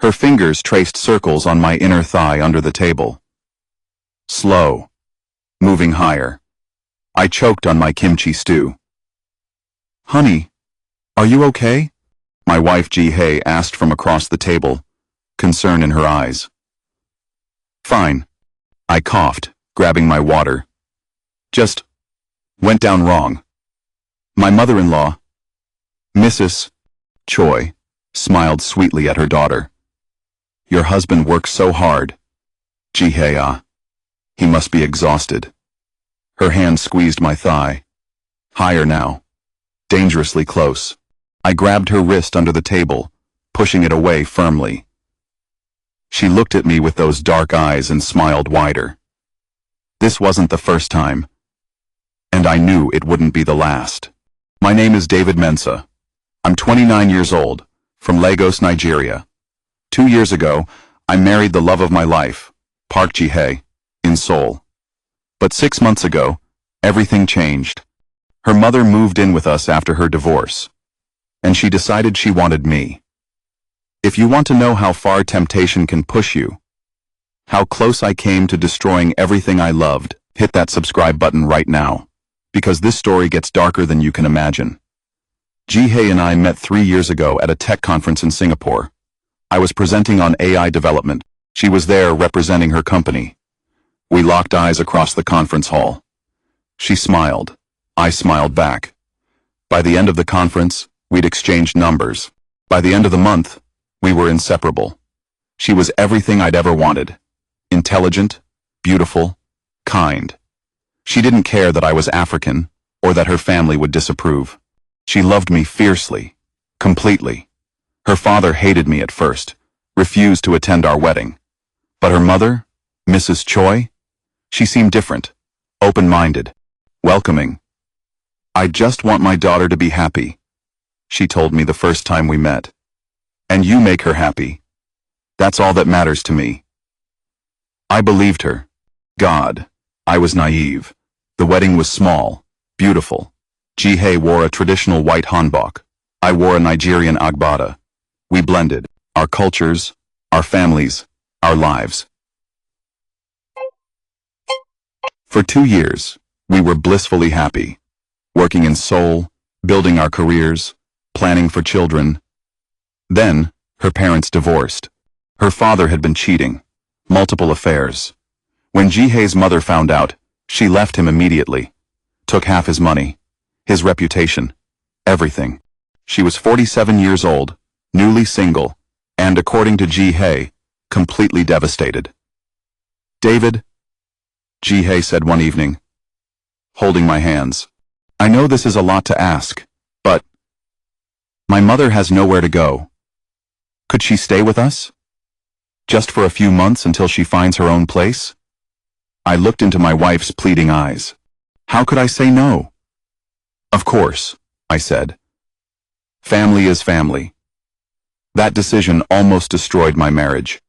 Her fingers traced circles on my inner thigh under the table. Slow. Moving higher. I choked on my kimchi stew. Honey, are you okay? My wife Ji-hye asked from across the table, concern in her eyes. Fine. I coughed, grabbing my water. Just went down wrong. My mother-in-law, Mrs. Choi, smiled sweetly at her daughter. Your husband works so hard. Ji-hye, he must be exhausted. Her hand squeezed my thigh. Higher now. Dangerously close. I grabbed her wrist under the table, pushing it away firmly. She looked at me with those dark eyes and smiled wider. This wasn't the first time, and I knew it wouldn't be the last. My name is David Mensah. I'm 29 years old, from Lagos, Nigeria. 2 years ago, I married the love of my life, Park Ji-hye, in Seoul. But 6 months ago, everything changed. Her mother moved in with us after her divorce, and she decided she wanted me. If you want to know how far temptation can push you, how close I came to destroying everything I loved, hit that subscribe button right now, because this story gets darker than you can imagine. Ji-hye and I met 3 years ago at a tech conference in Singapore. I was presenting on AI development. She was there representing her company. We locked eyes across the conference hall. She smiled. I smiled back. By the end of the conference, we'd exchanged numbers. By the end of the month, we were inseparable. She was everything I'd ever wanted. Intelligent, beautiful, kind. She didn't care that I was African, or that her family would disapprove. She loved me fiercely, completely. Her father hated me at first, refused to attend our wedding. But her mother, Mrs. Choi, she seemed different, open-minded, welcoming. I just want my daughter to be happy, she told me the first time we met. And you make her happy. That's all that matters to me. I believed her. God, I was naive. The wedding was small, beautiful. Ji-hye wore a traditional white hanbok. I wore a Nigerian agbada. We blended, our cultures, our families, our lives. For 2 years, we were blissfully happy, working in Seoul, building our careers, planning for children. Then, her parents divorced. Her father had been cheating, multiple affairs. When Ji-hye's mother found out, she left him immediately, took half his money, his reputation, everything. She was 47 years old, newly single, and according to Ji-hye, completely devastated. David, Ji-hye said one evening, holding my hands. I know this is a lot to ask, but my mother has nowhere to go. Could she stay with us? Just for a few months until she finds her own place? I looked into my wife's pleading eyes. How could I say no? Of course, I said. Family is family. That decision almost destroyed my marriage.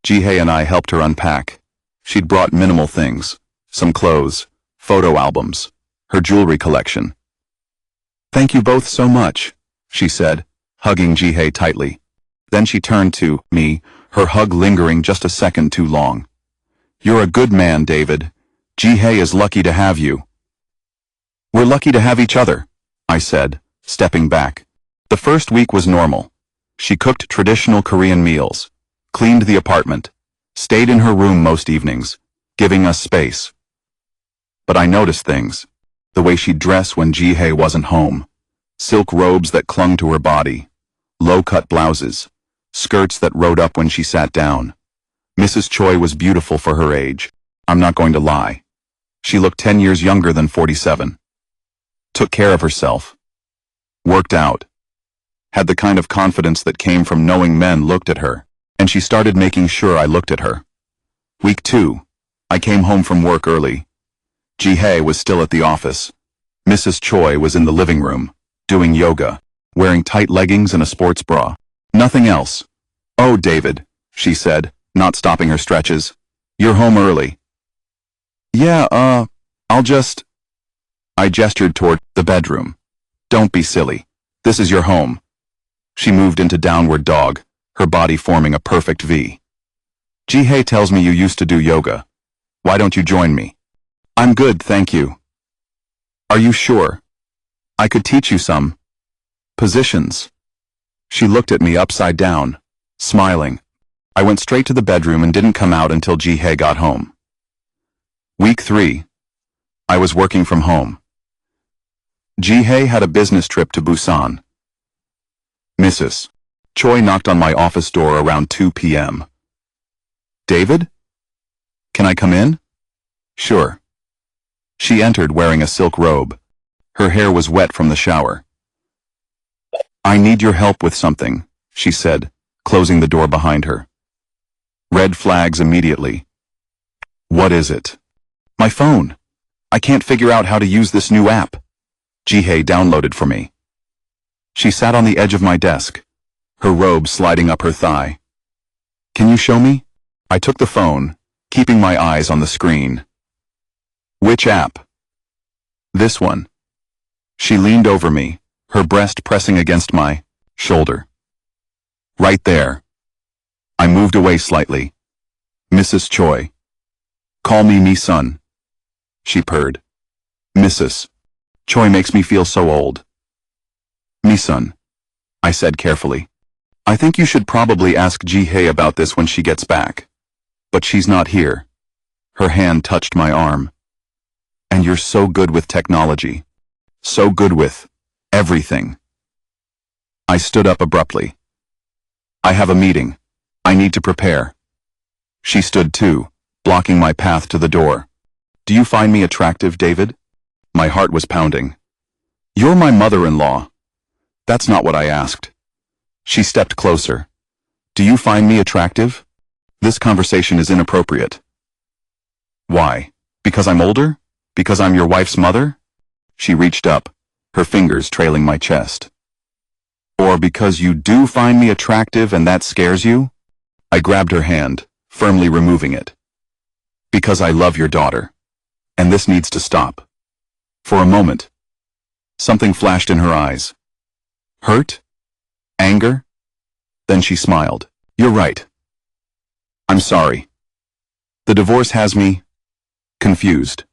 Ji-hye and I helped her unpack. She'd brought minimal things, some clothes, photo albums, her jewelry collection. Thank you both so much, she said, hugging Ji-hye tightly. Then she turned to me, her hug lingering just a second too long. You're a good man, David. Ji-hye is lucky to have you. We're lucky to have each other, I said, stepping back. The first week was normal. She cooked traditional Korean meals, cleaned the apartment, stayed in her room most evenings, giving us space. But I noticed things. The way she'd dress when Ji-hye wasn't home. Silk robes that clung to her body. Low-cut blouses. Skirts that rode up when she sat down. Mrs. Choi was beautiful for her age. I'm not going to lie. She looked 10 years younger than 47. Took care of herself. Worked out. Had the kind of confidence that came from knowing men looked at her, and she started making sure I looked at her. Week 2. I came home from work early. Ji-hye was still at the office. Mrs. Choi was in the living room, doing yoga, wearing tight leggings and a sports bra. Nothing else. Oh, David, she said, not stopping her stretches. You're home early. Yeah, I'll just... I gestured toward the bedroom. Don't be silly. This is your home. She moved into downward dog, her body forming a perfect V. Ji-hye tells me you used to do yoga. Why don't you join me? I'm good, thank you. Are you sure? I could teach you some positions. She looked at me upside down, smiling. I went straight to the bedroom and didn't come out until Ji-hye got home. Week 3. I was working from home. Ji-hye had a business trip to Busan. Mrs. Choi knocked on my office door around 2 p.m. David? Can I come in? Sure. She entered wearing a silk robe. Her hair was wet from the shower. I need your help with something, she said, closing the door behind her. Red flags immediately. What is it? My phone. I can't figure out how to use this new app. Ji-hye downloaded for me. She sat on the edge of my desk, her robe sliding up her thigh. Can you show me? I took the phone, keeping my eyes on the screen. Which app? This one. She leaned over me, her breast pressing against my shoulder. Right there. I moved away slightly. Mrs. Choi. Call me Mi-sun. She purred. Mrs. Choi makes me feel so old. Mi-sun, I said carefully. I think you should probably ask Ji-hye about this when she gets back. But she's not here. Her hand touched my arm. And you're so good with technology. So good with everything. I stood up abruptly. I have a meeting. I need to prepare. She stood too, blocking my path to the door. Do you find me attractive, David? My heart was pounding. You're my mother-in-law. That's not what I asked. She stepped closer. Do you find me attractive? This conversation is inappropriate. Why? Because I'm older? Because I'm your wife's mother? She reached up, her fingers trailing my chest. Or because you do find me attractive and that scares you? I grabbed her hand, firmly removing it. Because I love your daughter. And this needs to stop. For a moment, something flashed in her eyes. Hurt? Anger? Then she smiled. You're right. I'm sorry. The divorce has me confused,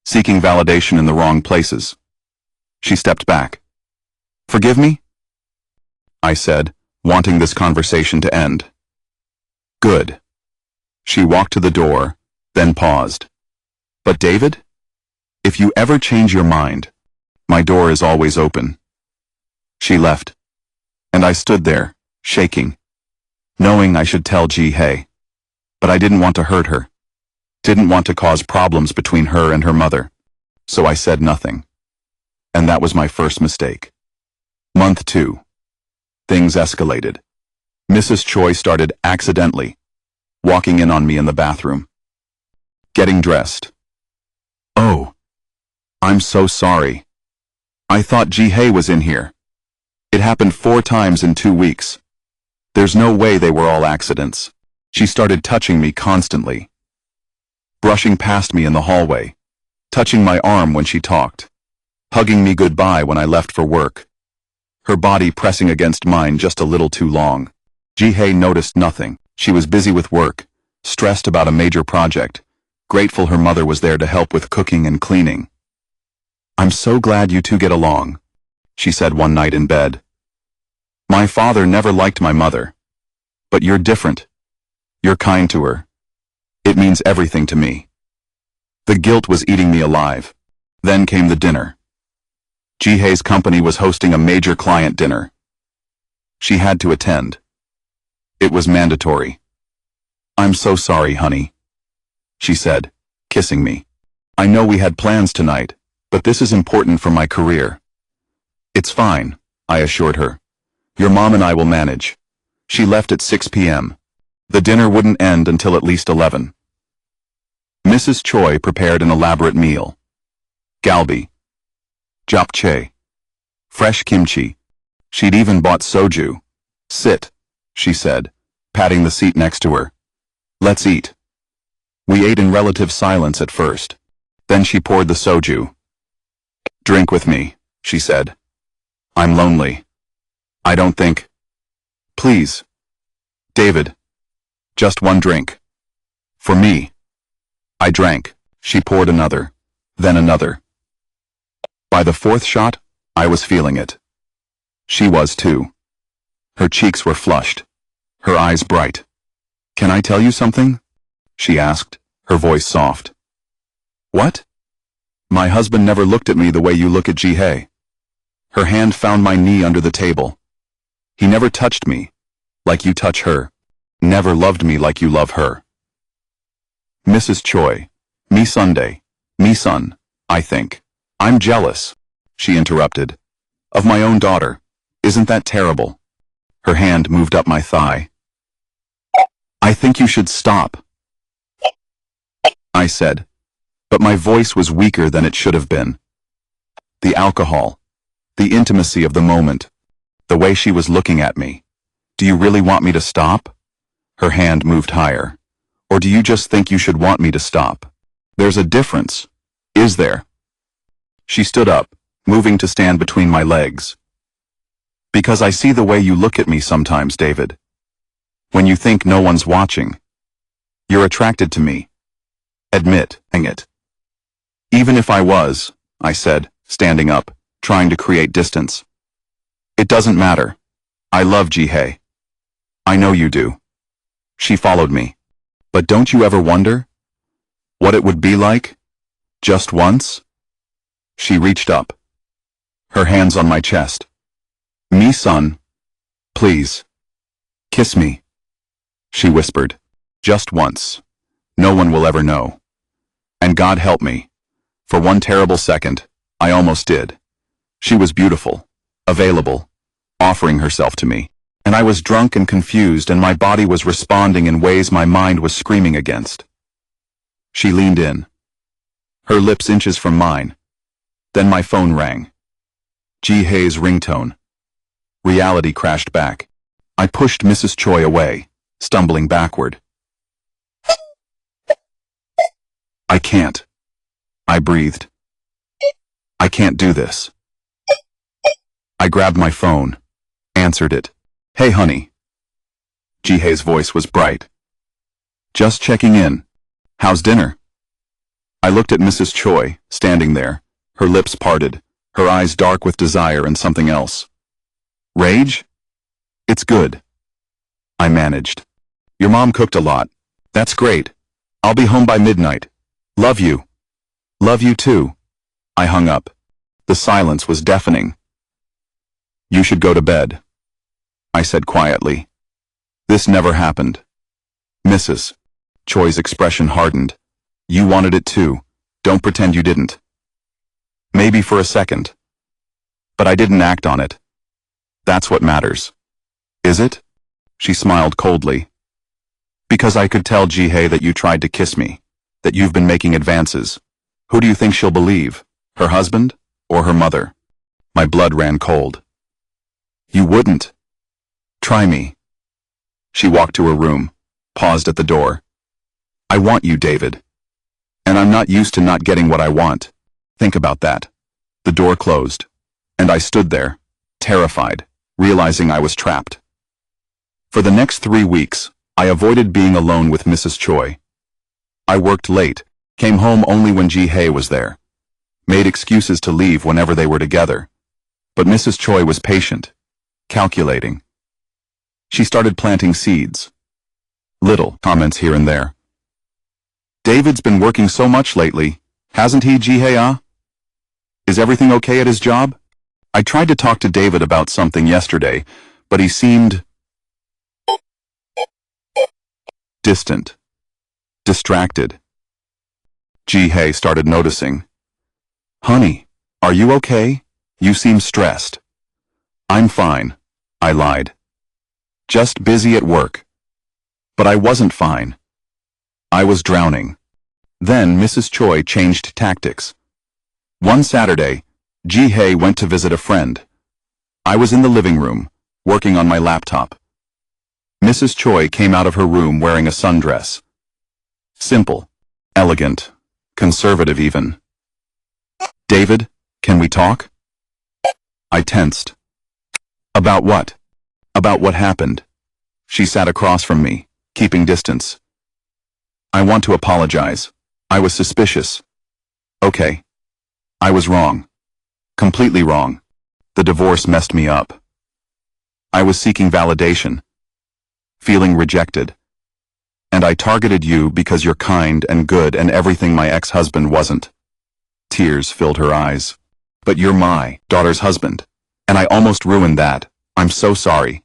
seeking validation in the wrong places. She stepped back. Forgive me? I said, wanting this conversation to end. Good. She walked to the door, then paused. But David? If you ever change your mind, my door is always open. She left, and I stood there, shaking, knowing I should tell Ji-hye. But I didn't want to hurt her, didn't want to cause problems between her and her mother, so I said nothing. And that was my first mistake. Month 2. Things escalated. Mrs. Choi started accidentally, walking in on me in the bathroom. Getting dressed. Oh, I'm so sorry. I thought Ji-hye was in here. It happened 4 times in 2 weeks. There's no way they were all accidents. She started touching me constantly, brushing past me in the hallway, touching my arm when she talked, hugging me goodbye when I left for work, her body pressing against mine just a little too long. Ji-hye noticed nothing. She was busy with work, stressed about a major project, grateful her mother was there to help with cooking and cleaning. I'm so glad you two get along, she said one night in bed. My father never liked my mother. But you're different. You're kind to her. It means everything to me. The guilt was eating me alive. Then came the dinner. Ji-hye's company was hosting a major client dinner. She had to attend. It was mandatory. I'm so sorry, honey, she said, kissing me. I know we had plans tonight, but this is important for my career. It's fine, I assured her. Your mom and I will manage. She left at 6 p.m. The dinner wouldn't end until at least 11. Mrs. Choi prepared an elaborate meal. Galbi, japchae, fresh kimchi. She'd even bought soju. Sit, she said, patting the seat next to her. Let's eat. We ate in relative silence at first. Then she poured the soju. Drink with me, she said. I'm lonely. I don't think. Please, David, just one drink. For me. I drank. She poured another, then another. By the fourth shot, I was feeling it. She was too. Her cheeks were flushed, her eyes bright. Can I tell you something? She asked, her voice soft. What? My husband never looked at me the way you look at Ji-hye. Her hand found my knee under the table. He never touched me, like you touch her. Never loved me like you love her. Mrs. Choi, me Sunday, me son, I think. I'm jealous, she interrupted. Of my own daughter. Isn't that terrible? Her hand moved up my thigh. I think you should stop, I said, but my voice was weaker than it should have been. The alcohol, the intimacy of the moment, the way she was looking at me. Do you really want me to stop? Her hand moved higher. Or do you just think you should want me to stop? There's a difference, is there? She stood up, moving to stand between my legs. Because I see the way you look at me sometimes, David. When you think no one's watching. You're attracted to me. Admit it. Even if I was, I said, standing up, trying to create distance. It doesn't matter. I love Ji-hye. I know you do. She followed me. But don't you ever wonder what it would be like? Just once? She reached up, her hands on my chest. Me, son. Please. Kiss me. She whispered. Just once. No one will ever know. And God help me. For one terrible second, I almost did. She was beautiful, available, offering herself to me. And I was drunk and confused, and my body was responding in ways my mind was screaming against. She leaned in, her lips inches from mine. Then my phone rang. Ji-hye's ringtone. Reality crashed back. I pushed Mrs. Choi away, stumbling backward. I can't. I breathed. I can't do this. I grabbed my phone, answered it. Hey, honey. Ji-hye's voice was bright. Just checking in. How's dinner? I looked at Mrs. Choi, standing there, her lips parted, her eyes dark with desire and something else. Rage? It's good. I managed. Your mom cooked a lot. That's great. I'll be home by midnight. Love you. Love you too. I hung up. The silence was deafening. You should go to bed, I said quietly. This never happened. Mrs. Choi's expression hardened. You wanted it too. Don't pretend you didn't. Maybe for a second. But I didn't act on it. That's what matters. Is it? She smiled coldly. Because I could tell Ji-hye that you tried to kiss me, that you've been making advances. Who do you think she'll believe? Her husband or her mother? My blood ran cold. You wouldn't. Try me. She walked to her room, paused at the door. I want you, David. And I'm not used to not getting what I want. Think about that. The door closed, and I stood there, terrified, realizing I was trapped. For the next 3 weeks, I avoided being alone with Mrs. Choi. I worked late, came home only when Ji-hye was there, made excuses to leave whenever they were together. But Mrs. Choi was patient, calculating. She started planting seeds. Little comments here and there. David's been working so much lately, hasn't he, Ji-hye? Is everything okay at his job? I tried to talk to David about something yesterday, but he seemed distant, distracted. Ji-hye started noticing. Honey, are you okay? You seem stressed. I'm fine, I lied. Just busy at work. But I wasn't fine. I was drowning. Then Mrs. Choi changed tactics. One Saturday, Ji-hye went to visit a friend. I was in the living room, working on my laptop. Mrs. Choi came out of her room wearing a sundress. Simple, elegant, conservative even. David, can we talk? I tensed. About what? About what happened. She sat across from me, keeping distance. I want to apologize. I was suspicious. Okay. I was wrong. Completely wrong. The divorce messed me up. I was seeking validation. Feeling rejected. And I targeted you because you're kind and good and everything my ex-husband wasn't. Tears filled her eyes. But you're my daughter's husband. And I almost ruined that. I'm so sorry.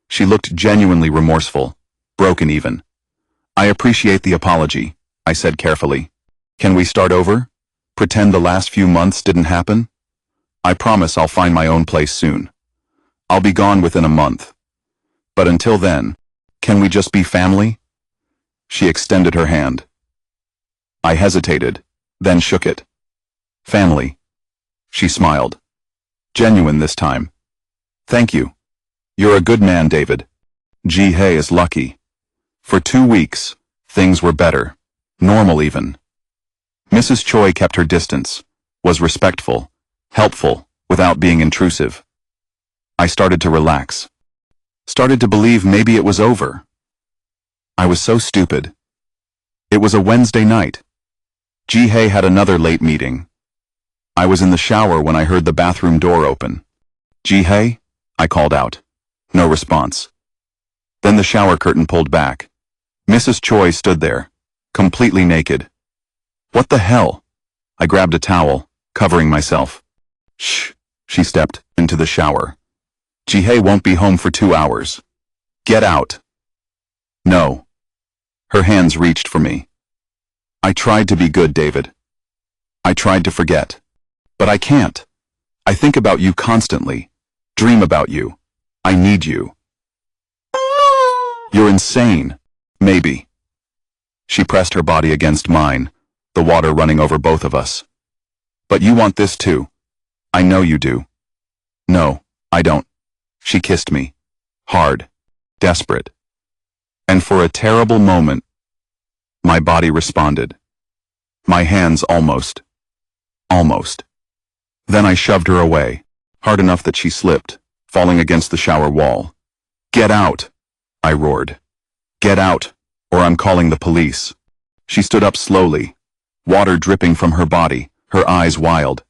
She looked genuinely remorseful. Broken even. I appreciate the apology, I said carefully. Can we start over? Pretend the last few months didn't happen? I promise I'll find my own place soon. I'll be gone within a month. But until then, can we just be family? She extended her hand. I hesitated, then shook it. Family. She smiled. Genuine this time. Thank you. You're a good man, David. Ji-hye is lucky. For 2 weeks, things were better. Normal even. Mrs. Choi kept her distance, was respectful, helpful, without being intrusive. I started to relax. Started to believe maybe it was over. I was so stupid. It was a Wednesday night. Ji-hye had another late meeting. I was in the shower when I heard the bathroom door open. Ji-hye? I called out. No response. Then the shower curtain pulled back. Mrs. Choi stood there, completely naked. What the hell? I grabbed a towel, covering myself. Shh, she stepped into the shower. Ji-hye won't be home for 2 hours. Get out. No. Her hands reached for me. I tried to be good, David. I tried to forget. But I can't. I think about you constantly. Dream about you. I need you. You're insane. Maybe. She pressed her body against mine, the water running over both of us. But you want this too. I know you do. No, I don't. She kissed me. Hard. Desperate. And for a terrible moment, my body responded. My hands almost. Almost. Then I shoved her away, hard enough that she slipped, falling against the shower wall. Get out! I roared. Get out, or I'm calling the police. She stood up slowly, water dripping from her body, her eyes wild.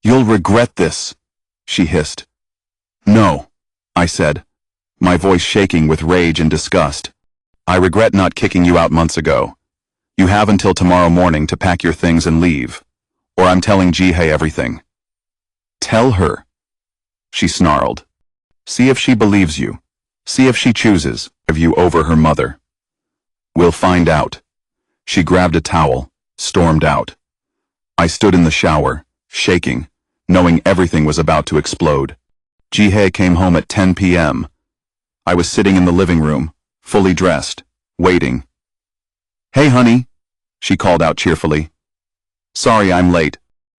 You'll regret this, she hissed. No, I said, my voice shaking with rage and disgust. I regret not kicking you out months ago. You have until tomorrow morning to pack your things and leave, or I'm telling Ji-hye everything. Tell her, she snarled. See if she believes you. See if she chooses of you over her mother. We'll find out. She grabbed a towel, stormed out. I stood in the shower, shaking, knowing everything was about to explode. Ji-hye came home at 10 p.m. I was sitting in the living room, fully dressed, waiting. Hey, honey, she called out cheerfully. Sorry I'm late.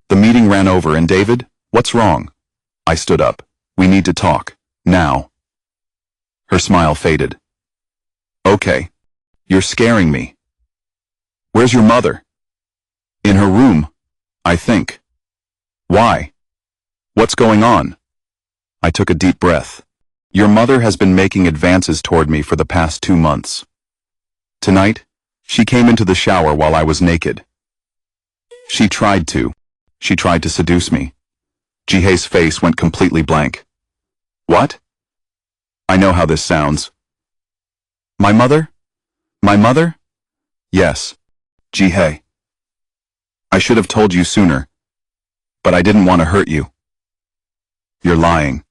The meeting ran over and David, what's wrong? I stood up. We need to talk. Now. Her smile faded. Okay. You're scaring me. Where's your mother? In her room, I think. Why? What's going on? I took a deep breath. Your mother has been making advances toward me for the past 2 months. Tonight, she came into the shower while I was naked. She tried to seduce me. Ji-hye's face went completely blank. What? I know how this sounds. My mother? My mother? Yes, Ji-hye. I should have told you sooner, but I didn't want to hurt you. You're lying.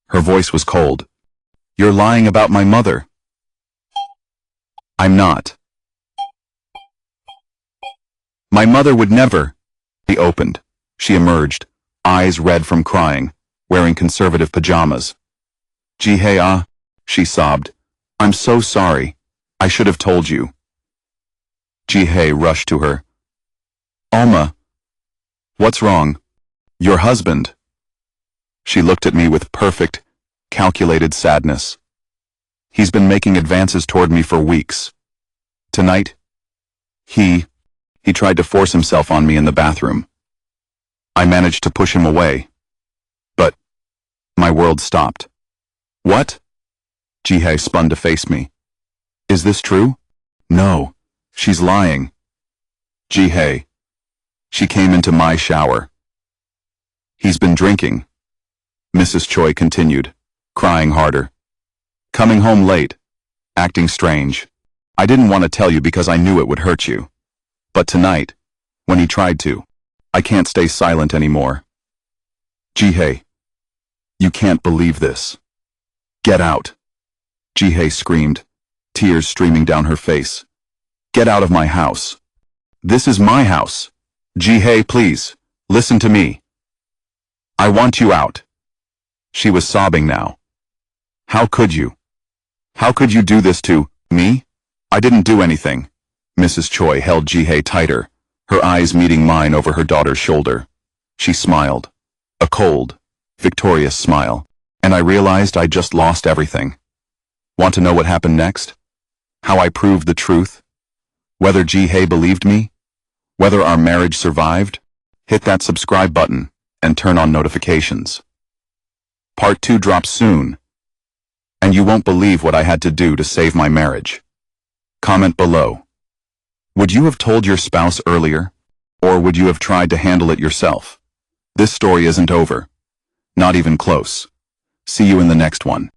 Her voice was cold. You're lying about my mother. I'm not. My mother would never. He opened. She emerged, eyes red from crying, wearing conservative pajamas. Ji-hye, she sobbed. I'm so sorry. I should have told you. Ji-hye rushed to her. Alma. What's wrong? Your husband. She looked at me with perfect, calculated sadness. He's been making advances toward me for weeks. Tonight, he tried to force himself on me in the bathroom. I managed to push him away. But my world stopped. What? Jihye spun to face me. Is this true? No. She's lying. Jihye. She came into my shower. He's been drinking. Mrs. Choi continued, crying harder. Coming home late. Acting strange. I didn't want to tell you because I knew it would hurt you. But tonight, when he tried to, I can't stay silent anymore. Jihye. You can't believe this. Get out. Jihye screamed, tears streaming down her face. Get out of my house. This is my house. Jihye, please, listen to me. I want you out. She was sobbing now. How could you? How could you do this to me? I didn't do anything. Mrs. Choi held Jihye tighter, her eyes meeting mine over her daughter's shoulder. She smiled. A cold, victorious smile. And I realized I'd just lost everything. Want to know what happened next? How I proved the truth? Whether Jihye believed me? Whether our marriage survived? Hit that subscribe button and turn on notifications. Part 2 drops soon. And you won't believe what I had to do to save my marriage. Comment below. Would you have told your spouse earlier? Or would you have tried to handle it yourself? This story isn't over. Not even close. See you in the next one.